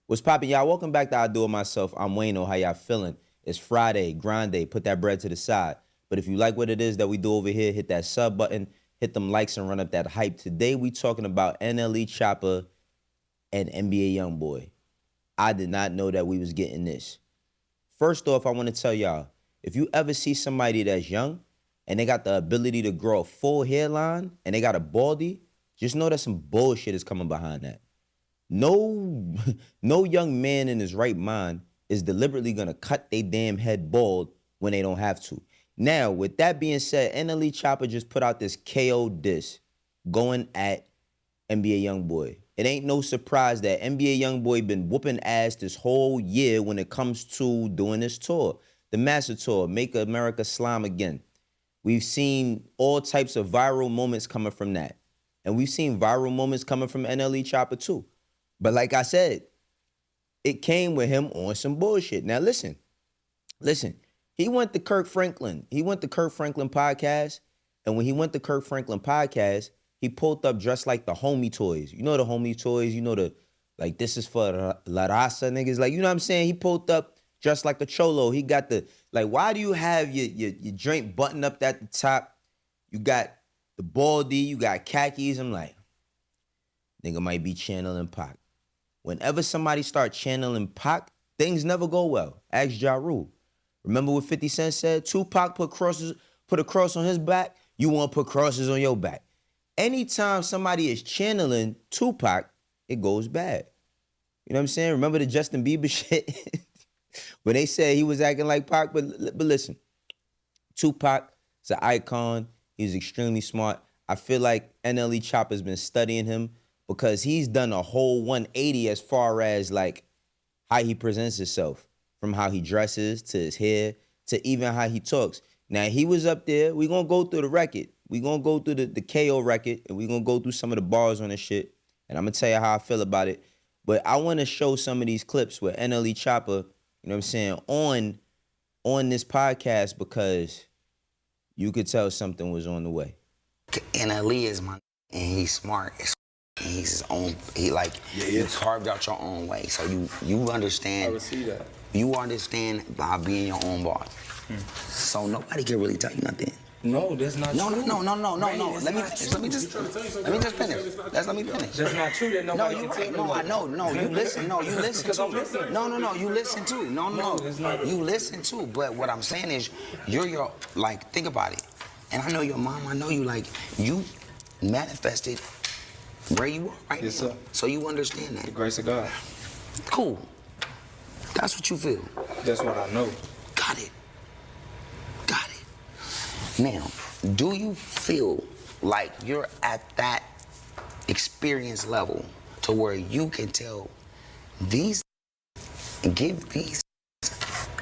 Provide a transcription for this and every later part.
What's poppin', y'all? Welcome back to I Do It Myself. I'm Wayno. How y'all feeling? It's Friday, grind day. Put that bread to the side. But if you like what it is that we do over here, hit that sub button, hit them likes, and run up that hype. Today we talking about NLE Choppa and NBA YoungBoy. I did not know that we was getting this. First off, I want to tell y'all, if you ever see somebody that's young and they got the ability to grow a full hairline and they got a baldy, just know that some bullshit is coming behind that. No young man in his right mind is deliberately gonna cut their damn head bald when they don't have to. Now, with that being said, NLE Choppa just put out this KO diss going at NBA YoungBoy. It ain't no surprise that NBA YoungBoy been whooping ass this whole year when it comes to doing this tour. The Master Tour, Make America Slime Again. We've seen all types of viral moments coming from that. And we've seen viral moments coming from NLE Choppa too. But like I said, it came with him on some bullshit. Now listen, he went to Kirk Franklin. He went to Kirk Franklin podcast. And when he went to Kirk Franklin podcast, he pulled up dressed like the homie toys. You know the homie toys, you know like this is for La Raza niggas. Like, you know what I'm saying? He pulled up dressed like a cholo. He got like, why do you have your joint buttoned up at the top? You got the baldy, you got khakis. I'm like, nigga might be channeling Pac. Whenever somebody start channeling Pac, things never go well. Ask Ja Rule. Remember what 50 Cent said? Tupac put a cross on his back, you want to put crosses on your back. Anytime somebody is channeling Tupac, it goes bad. You know what I'm saying? Remember the Justin Bieber shit? When they said he was acting like Pac, but listen, Tupac is an icon. He's extremely smart. I feel like NLE Choppa's been studying him because he's done a whole 180 as far as like how he presents himself, from how he dresses to his hair to even how he talks. Now, he was up there. We're going to go through the record. We're going to go through the KO record, and we're going to go through some of the bars on this shit, and I'm going to tell you how I feel about it. But I want to show some of these clips with NLE Choppa, you know what I'm saying, on this podcast because you could tell something was on the way. NLE is my, and he's smart. And he's his own. You carved out your own way, so you understand. I would see that. You understand by being your own boss. So nobody can really tell you nothing. No, that's not no, true. No. Right, Let me just finish. Let me finish. That's not true. That nobody you're can right. tell No, me. I know. No, you listen. No, you listen Because I'm too. listening. No, you listen too. No. it's not. You listen too. But what I'm saying is, you're like, think about it. And I know your mom. I know you. Like, you manifested where you are right Yes, now. sir. So you understand that. The grace of God. Cool. That's what you feel. That's what I know. Got it. Now, do you feel like you're at that experience level to where you can tell these and give these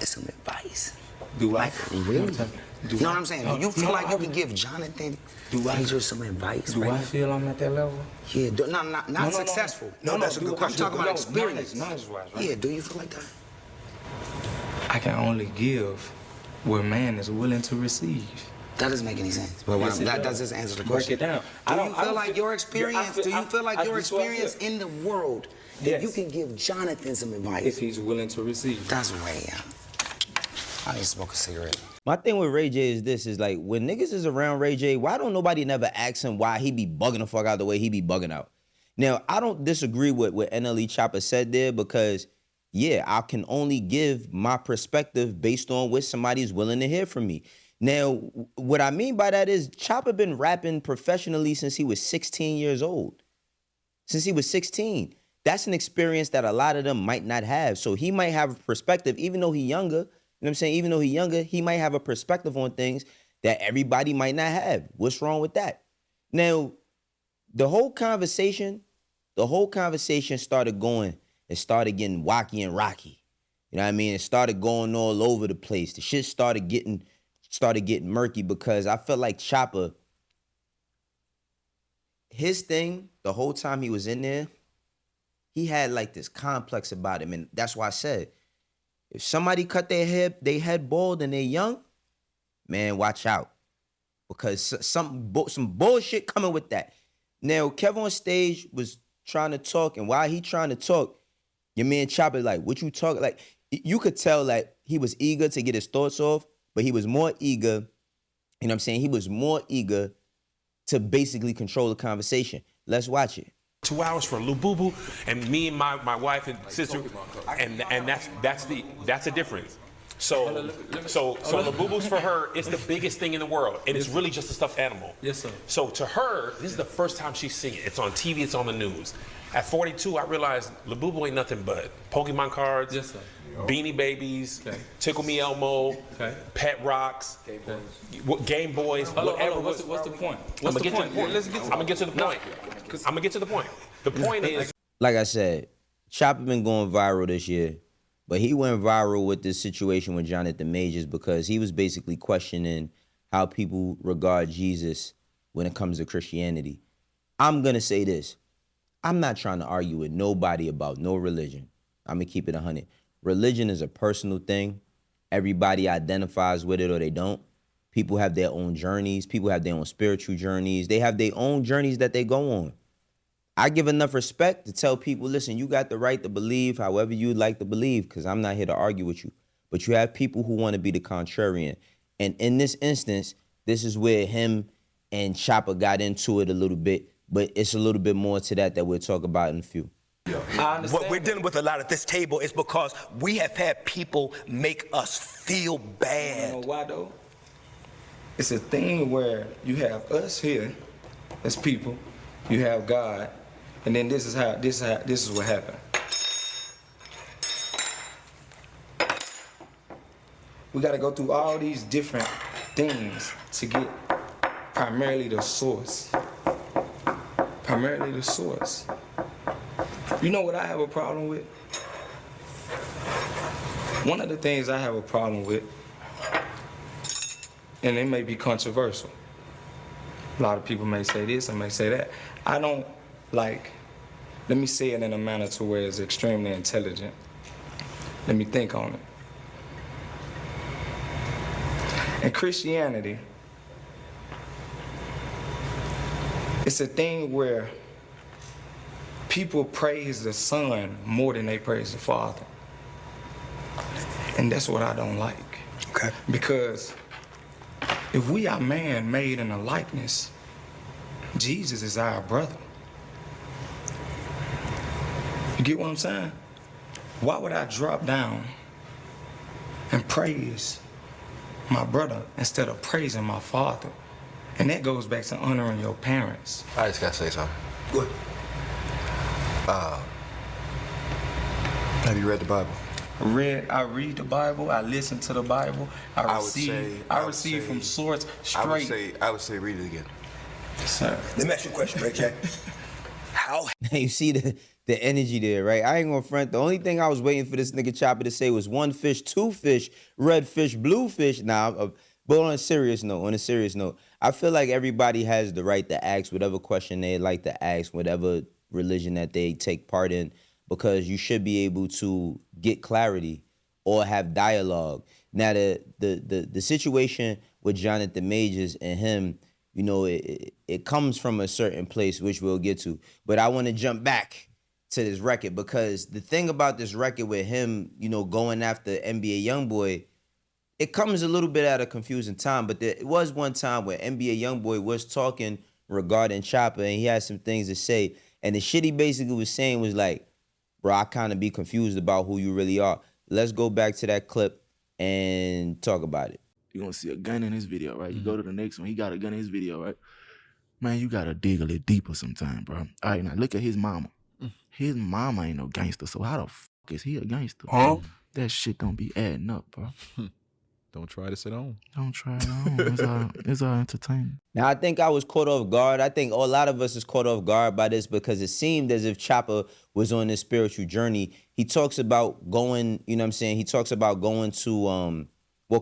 some advice? Do I? Like, really? Do You know I? what I'm saying? Do you feel like you can give Jonathan Major some advice? Do right I now? feel I'm at that level? Yeah, not successful. No, that's a good question. I'm talking about experience. Knowledge-wise, right? Yeah, do you feel like that? I can only give where man is willing to receive. That doesn't make any sense. But Yes, it that does. doesn't answer the Break question. it down. Do you feel like your experience? Do you feel like your experience in the world that Yes. you can give Jonathan some advice? If he's willing to receive. That's way out. I ain't smoke a cigarette. My thing with Ray J is like, when niggas is around Ray J, why don't nobody never ask him why he be bugging the fuck out the way he be bugging out? Now, I don't disagree with what NLE Choppa said there because, yeah, I can only give my perspective based on what somebody's willing to hear from me. Now, what I mean by that is Choppa been rapping professionally since he was 16 years old. Since he was 16. That's an experience that a lot of them might not have. So he might have a perspective, even though he's younger, you know what I'm saying? Even though he's younger, he might have a perspective on things that everybody might not have. What's wrong with that? Now, the whole conversation started going, it started getting wacky and rocky. You know what I mean? It started going all over the place. The shit started getting murky because I felt like Choppa, his thing, the whole time he was in there, he had like this complex about him. And that's why I said, if somebody cut their head bald and they're young, man, watch out. Because some bullshit coming with that. Now, KevOnStage was trying to talk, and while he trying to talk, Your man Choppa, like, what you talk, like, you could tell, like, he was eager to get his thoughts off, but he was more eager, you know what I'm saying? He was more eager to basically control the conversation. Let's watch it. 2 hours for a little boo boo, and me and my wife and sister, and that's a difference. So the boo boos for her, it's the biggest thing in the world, and it's really just a stuffed animal. Yes, sir. So to her, this is the first time she's seen it. It's on TV, it's on the news. At 42, I realized Labubu ain't nothing but Pokemon cards, Yes, sir. Beanie Babies, Okay. Tickle Me Elmo, Okay. Pet Rocks, Game Boys, whatever. What's the point? I'm gonna get to the point. I'm gonna get to the point. I'm gonna get to the point. The point is, Like I said, Choppa been going viral this year, but he went viral with this situation with Jonathan Majors because he was basically questioning how people regard Jesus when it comes to Christianity. I'm gonna say this. I'm not trying to argue with nobody about no religion. I'm gonna keep it 100. Religion is a personal thing. Everybody identifies with it or they don't. People have their own journeys. People have their own spiritual journeys. They have their own journeys that they go on. I give enough respect to tell people, listen, you got the right to believe however you'd like to believe, because I'm not here to argue with you. But you have people who want to be the contrarian. And in this instance, this is where him and Choppa got into it a little bit, but it's a little bit more to that we'll talk about in a few. What we're dealing with a lot at this table is because we have had people make us feel bad. You know why though? It's a thing where you have us here as people, you have God, and then this is what happened. We got to go through all these different things to get primarily the source. Primarily the source. You know what I have a problem with? One of the things I have a problem with, and it may be controversial. A lot of people may say this and may say that. I don't like, let me say it in a manner to where it's extremely intelligent. Let me think on it. In Christianity, it's a thing where people praise the Son more than they praise the Father. And that's what I don't like. Okay. Because if we are man made in a likeness, Jesus is our brother. You get what I'm saying? Why would I drop down and praise my brother instead of praising my father? And that goes back to honoring your parents. I just gotta say something. What? Have you read the Bible? I read the Bible, I listen to the Bible, I receive from source straight. I would say read it again. Sir. Let me ask you a question, Ray J. How? You see the energy there, right? I ain't gonna front. The only thing I was waiting for this nigga Choppa to say was 1 fish, 2 fish, red fish, blue fish. Nah, but on a serious note, I feel like everybody has the right to ask whatever question they like to ask, whatever religion that they take part in, because you should be able to get clarity or have dialogue. Now, the situation with Jonathan Majors and him, you know, it comes from a certain place, which we'll get to. But I want to jump back to this record, because the thing about this record with him, you know, going after NBA YoungBoy, it comes a little bit at a confusing time. But there was one time where NBA YoungBoy was talking regarding Choppa, and he had some things to say. And the shit he basically was saying was like, bro, I kind of be confused about who you really are. Let's go back to that clip and talk about it. You're gonna see a gun in his video, right? You go to the next one, he got a gun in his video, right? Man, you gotta dig a little deeper sometime, bro. All right, now look at his mama. His mama ain't no gangster, so how the fuck is he a gangster? Huh? That shit don't be adding up, bro. Don't try to sit on. Don't try it on. It's all entertainment. Now, I think I was caught off guard. I think a lot of us is caught off guard by this because it seemed as if Choppa was on this spiritual journey. He talks about going, you know what I'm saying? He talks about going to,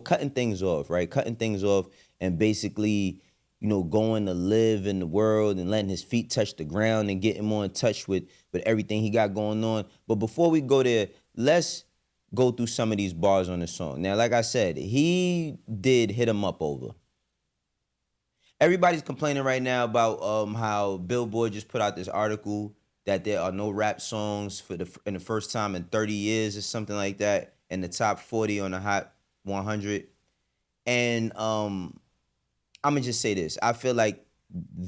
cutting things off, right? Cutting things off and basically, you know, going to live in the world and letting his feet touch the ground and getting more in touch with everything he got going on. But before we go there, let's go through some of these bars on the song. Now, like I said, he did hit him up over. Everybody's complaining right now about how Billboard just put out this article that there are no rap songs in the first time in 30 years or something like that in the top 40 on the Hot 100. And I'm gonna just say this: I feel like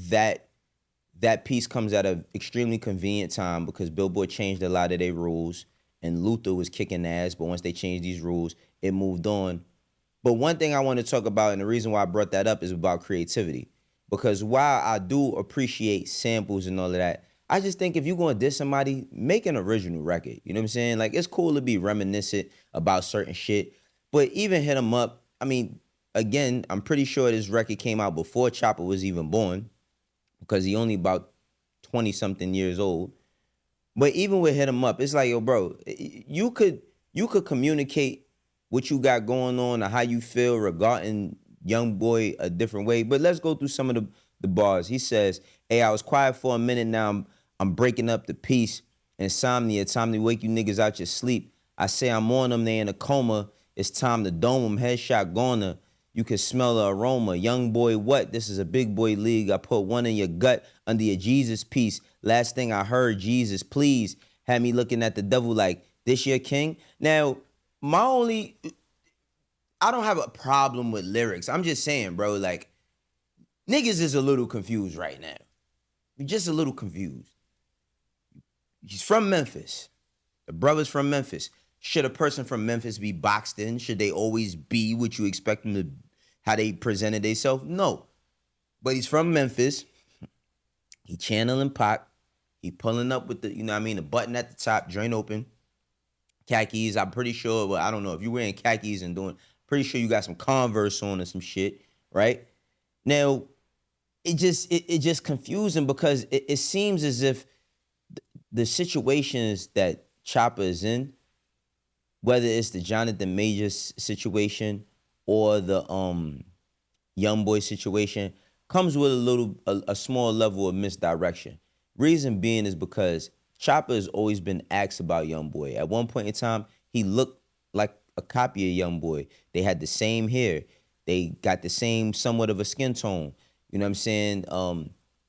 that piece comes at an extremely convenient time because Billboard changed a lot of their rules, and Luther was kicking ass. But once they changed these rules, it moved on. But one thing I want to talk about, and the reason why I brought that up, is about creativity. Because while I do appreciate samples and all of that, I just think if you're going to diss somebody, make an original record. You know what I'm saying? Like, it's cool to be reminiscent about certain shit, but even hit them up. I mean, again, I'm pretty sure this record came out before Choppa was even born, because he only about 20-something years old. But even with Hit 'Em Up, it's like, yo, bro, you could communicate what you got going on or how you feel regarding YoungBoy a different way. But let's go through some of the bars. He says, hey, I was quiet for a minute, now I'm breaking up the peace. Insomnia, time to wake you niggas out your sleep. I say I'm on them, they in a coma. It's time to dome them, headshot goner. You can smell the aroma. YoungBoy, what? This is a big boy league. I put one in your gut under your Jesus piece. Last thing I heard, Jesus, please. Had me looking at the devil like, this your king? Now, I don't have a problem with lyrics. I'm just saying, bro, like, niggas is a little confused right now. You're just a little confused. He's from Memphis. The brother's from Memphis. Should a person from Memphis be boxed in? Should they always be what you expect them to, how they presented themselves? No. But he's from Memphis. He channeling Pac. He pulling up with the, you know what I mean, the button at the top, drain open. Khakis, I'm pretty sure, but I don't know. If you're wearing khakis and pretty sure you got some Converse on or some shit, right? Now, it just confusing because it seems as if the situations that Choppa is in, whether it's the Jonathan Majors situation or the YoungBoy situation, comes with a small level of misdirection. Reason being is because Choppa has always been asked about YoungBoy. At one point in time, he looked like a copy of YoungBoy. They had the same hair. They got the same somewhat of a skin tone. You know what I'm saying?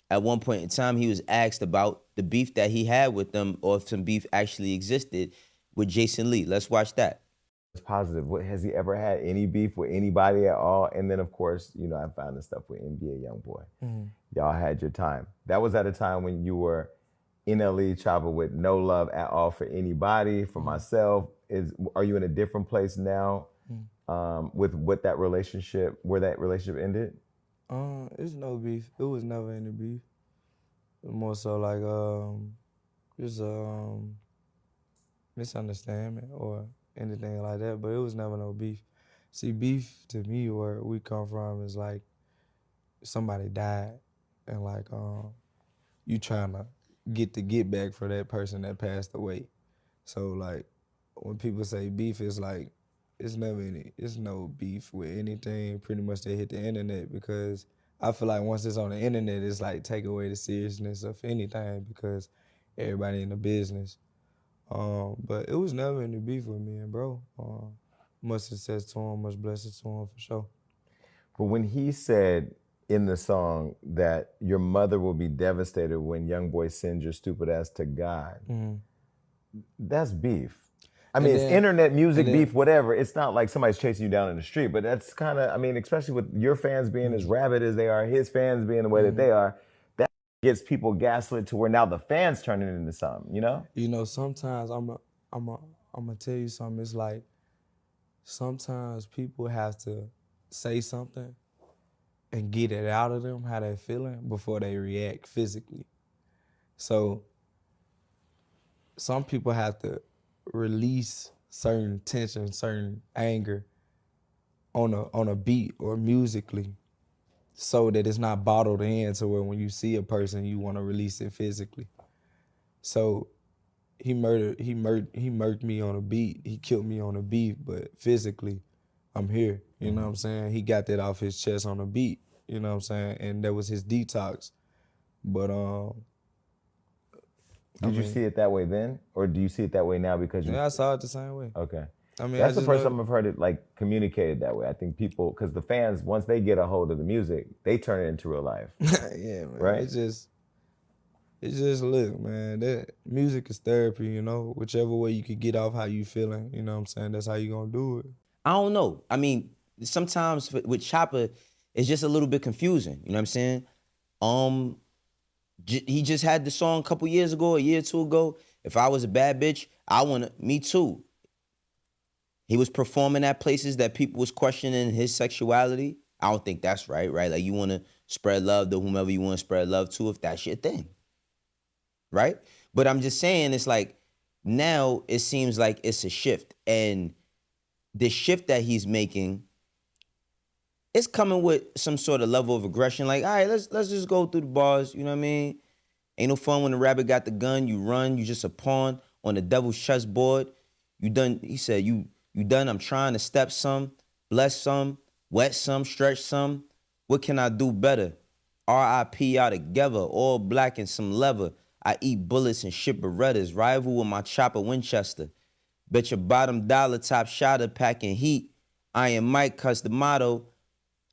At one point in time, he was asked about the beef that he had with them, or if some beef actually existed with Jason Lee. Let's watch that. It's positive. Has he ever had any beef with anybody at all? And then, of course, you know, I found the stuff with NBA YoungBoy. Mm-hmm. Y'all had your time. That was at a time when you were NLE Choppa with no love at all for anybody, for myself. Are you in a different place now with what that relationship, where that relationship ended? It's no beef. It was never any beef. It was more so like just misunderstanding or anything like that, but it was never no beef. See, beef to me, where we come from, is like somebody died and like you trying to get back for that person that passed away. So like when people say beef, it's like it's no beef with anything. Pretty much they hit the internet, because I feel like once it's on the internet, it's like take away the seriousness of anything, because everybody in the business. But it was never any beef with me and bro. Much success to him, much blessings to him for sure. But when he said in the song that your mother will be devastated when YoungBoy sends your stupid ass to God, that's beef. I mean, it's internet music beef, whatever. It's not like somebody's chasing you down in the street, but that's kind of, I mean, especially with your fans being as rabid as they are, his fans being the way that they are, that gets people gaslit to where now the fans turn it into something, you know? You know, sometimes I'm gonna tell you something. It's like sometimes people have to say something and get it out of them, how they're feeling, before they react physically. So some people have to release certain tension, certain anger on a beat or musically, so that it's not bottled in to where when you see a person, you want to release it physically. So he murked me on a beat. He killed me on a beat, but physically, I'm here. You know what I'm saying? He got that off his chest on a beat. You know what I'm saying? And that was his detox. But Did you see it that way then, or do you see it that way now because you? Yeah, I saw it the same way. Okay. I mean, that's the first time I've heard it like communicated that way. I think people, because the fans, once they get a hold of the music, they turn it into real life. Yeah, man. Right? It's just, It's just, look, man, that music is therapy, you know? Whichever way you could get off how you feeling, you know what I'm saying? That's how you gonna do it. I don't know. I mean, sometimes with Choppa, it's just a little bit confusing. You know what I'm saying? He just had the song a couple years ago, a year or two ago. If I was a bad bitch, me too. He was performing at places that people was questioning his sexuality. I don't think that's right? Like, you want to spread love to whomever you want to spread love to if that's your thing, right? But I'm just saying, it's like, now it seems like it's a shift. And the shift that he's making, it's coming with some sort of level of aggression. Like, all right, let's just go through the bars, you know what I mean? Ain't no fun when the rabbit got the gun, you run, you just a pawn on the devil's chessboard. You done, he said, you done, I'm trying to step some, bless some, wet some, stretch some. What can I do better? R.I.P. all together, all black and some leather. I eat bullets and shit Berettas, rival with my chopper Winchester. Bet your bottom dollar top shotter packing heat. Iron Mike cuts the motto.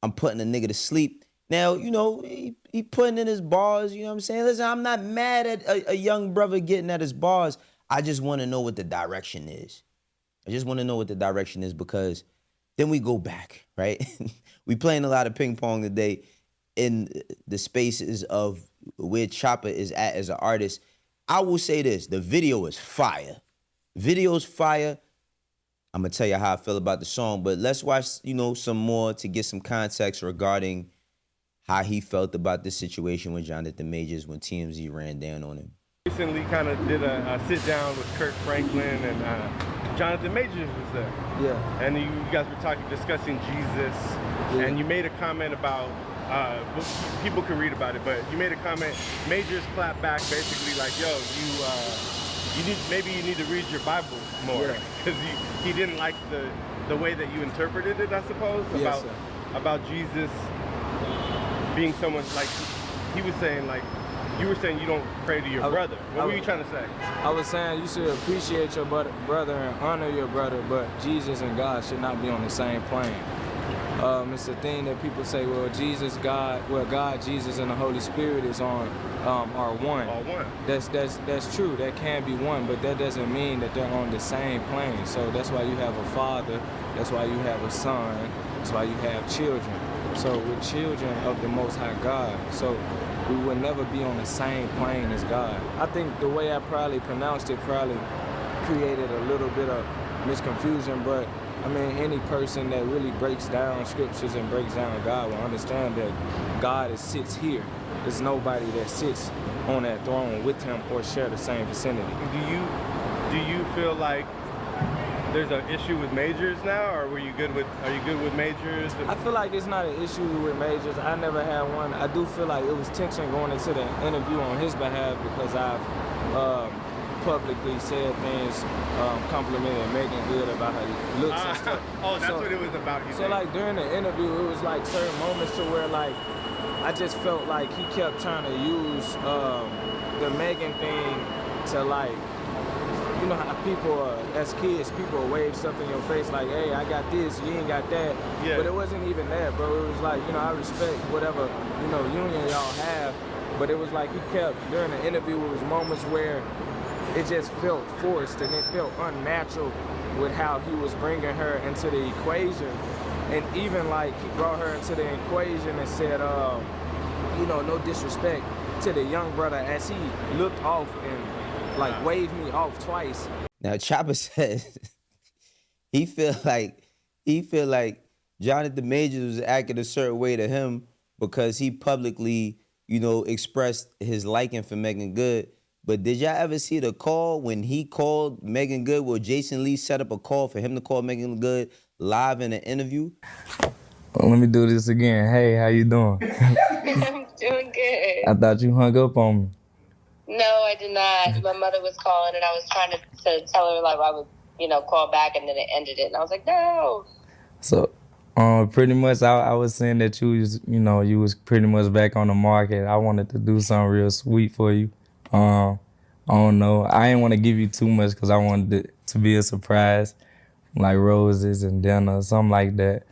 I'm putting a nigga to sleep. Now, you know, he putting in his bars, you know what I'm saying? Listen, I'm not mad at a young brother getting at his bars. I just want to know what the direction is. I just want to know what the direction is, because then we go back, right? We playing a lot of ping pong today in the spaces of where Choppa is at as an artist. I will say this, the video is fire. Video's fire. I'm going to tell you how I feel about the song, but let's watch, you know, some more to get some context regarding how he felt about this situation with Jonathan Majors when TMZ ran down on him. Recently kind of did a sit down with Kirk Franklin and Jonathan Majors was there. Yeah. And you guys were discussing Jesus, and you made a comment about, people can read about it, but you made a comment, Majors clapped back basically like, yo, maybe you need to read your Bible more, because he didn't like the way that you interpreted it, I suppose, about Jesus being someone, like, he was saying, like, you were saying you don't pray to your brother. What were you trying to say? I was saying you should appreciate your brother and honor your brother, but Jesus and God should not be on the same plane. It's a thing that people say, well, God, Jesus, and the Holy Spirit is are one. All one. That's true. That can be one, but that doesn't mean that they're on the same plane. So that's why you have a father. That's why you have a son. That's why you have children. So we're children of the Most High God. So we would never be on the same plane as God. I think the way I probably pronounced it probably created a little bit of misconfusion, but I mean, any person that really breaks down scriptures and breaks down God will understand that God sits here. There's nobody that sits on that throne with him or share the same vicinity. Do you feel like there's an issue with Majors now, or are you good with Majors? I feel like it's not an issue with Majors. I never had one. I do feel like it was tension going into the interview on his behalf, because I've publicly said things, complimented Meagan Good about how he looks and stuff. Oh, that's what it was about. So like during the interview, it was like certain moments to where like I just felt like he kept trying to use the Meagan thing to, like, you know how people, as kids, people wave stuff in your face like, hey, I got this, you ain't got that. Yeah. But it wasn't even that, bro. It was like, you know, I respect whatever, you know, union y'all have. But it was like he kept, during the interview, it was moments where it just felt forced and it felt unnatural with how he was bringing her into the equation. And even like he brought her into the equation and said, you know, no disrespect to the young brother, as he looked off and like waved me off twice. Now Choppa says he feel like Jonathan Majors was acting a certain way to him because he publicly, you know, expressed his liking for Meagan Good. But did y'all ever see the call when he called Meagan Good, where Jason Lee set up a call for him to call Meagan Good live in an interview? Well, let me do this again. Hey, how you doing? I'm doing good. I thought you hung up on me. No, I did not. My mother was calling, and I was trying to tell her like I would, you know, call back, and then it ended it, and I was like, no. So, pretty much, I was saying that you was pretty much back on the market. I wanted to do something real sweet for you. I don't know. I didn't want to give you too much because I wanted it to be a surprise, like roses and dinner, something like that.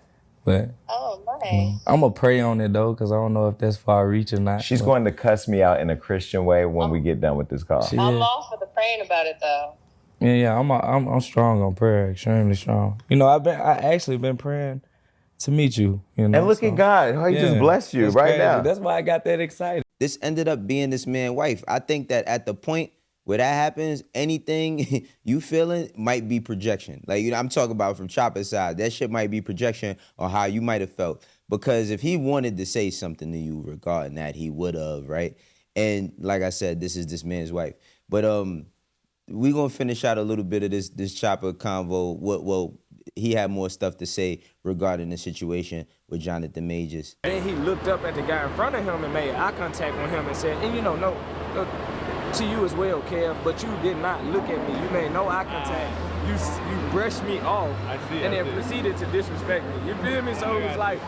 But oh, Okay. I'm going to pray on it, though, because I don't know if that's far reach or not. She's going to cuss me out in a Christian way when we get done with this call. I'm all for the praying about it, though. Yeah, I'm strong on prayer, extremely strong. You know, I actually been praying to meet you. You know, And look at God, how he just blessed you that's right crazy. now. That's why I got that excited. This ended up being this man's wife. I think that at the point where that happens, anything you feeling might be projection. Like, you know, I'm talking about from Choppa's side. That shit might be projection on how you might have felt. Because if he wanted to say something to you regarding that, he would have, right? And like I said, this is this man's wife. But we gonna finish out a little bit of this Choppa convo. Well, he had more stuff to say regarding the situation with Jonathan Majors. And he looked up at the guy in front of him and made eye contact with him and said, and you know, no, to you as well, Kev, but you did not look at me. You made no eye contact. You brushed me off and then proceeded to disrespect me. You feel me? So it was like,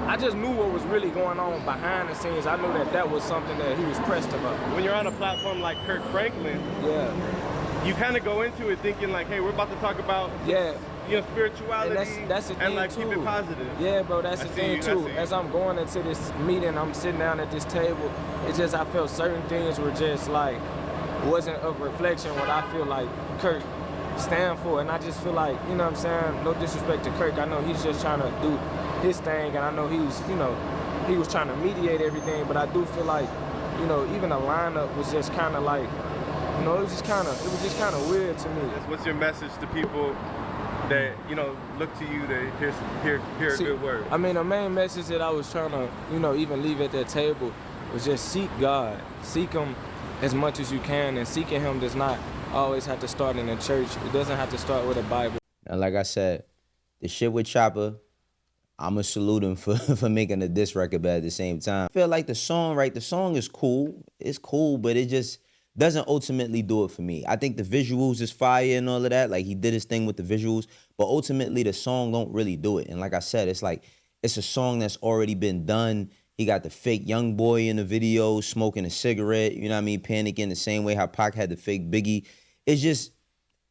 I just knew what was really going on behind the scenes. I knew that was something that he was pressed about. When you're on a platform like Kirk Franklin, you kind of go into it thinking like, hey, we're about to talk about you know, spirituality and that's the thing like too. keep it positive. Yeah, bro, that's the thing too. As I'm going into this meeting, I'm sitting down at this table. It's just I felt certain things were just like wasn't of reflection what I feel like Kirk stand for, and I just feel like, you know what I'm saying, no disrespect to Kirk, I know he's just trying to do his thing, and I know he's, you know, he was trying to mediate everything, but I do feel like, you know, even the lineup was just kind of like, you know, it was just kind of weird to me. What's your message to people that, you know, look to you to hear a good word? I mean, the main message that I was trying to, you know, even leave at that table was just seek God. Seek him as much as you can, and seeking him does not always have to start in a church. It doesn't have to start with a Bible. And like I said, the shit with Choppa, I'ma salute him for making a diss record, but at the same time, I feel like the song, right? The song is cool. It's cool, but it just doesn't ultimately do it for me. I think the visuals is fire and all of that. Like, he did his thing with the visuals, but ultimately the song don't really do it. And like I said, it's like, it's a song that's already been done. He got the fake YoungBoy in the video, smoking a cigarette, you know what I mean? Panicking the same way how Pac had the fake Biggie. It's just,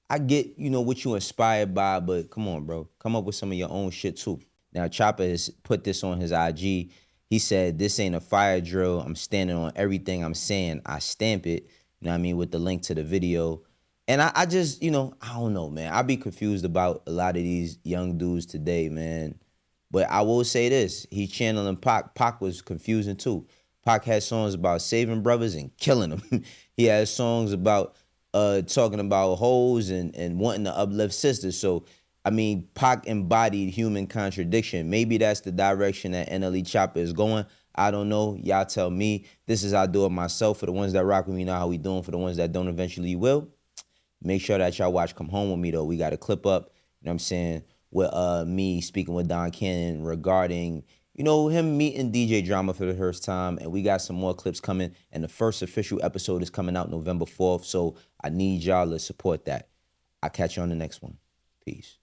I get, you know, what you inspired by, but come on, bro. Come up with some of your own shit too. Now, Choppa has put this on his IG. He said, this ain't a fire drill. I'm standing on everything I'm saying. I stamp it, you know what I mean, with the link to the video. And I just, you know, I don't know, man. I be confused about a lot of these young dudes today, man. But I will say this. He's channeling Pac. Pac was confusing too. Pac had songs about saving brothers and killing them. He had songs about talking about hoes and wanting to uplift sisters. So, I mean, Pac embodied human contradiction. Maybe that's the direction that NLE Choppa is going. I don't know. Y'all tell me. This is how I do it myself. For the ones that rock with me, know how we doing. For the ones that don't, eventually will. Make sure that y'all watch Come Home With Me, though. We got a clip up, you know what I'm saying, with me speaking with Don Cannon regarding, you know, him meeting DJ Drama for the first time. And we got some more clips coming. And the first official episode is coming out November 4th. So I need y'all to support that. I'll catch you on the next one. Peace.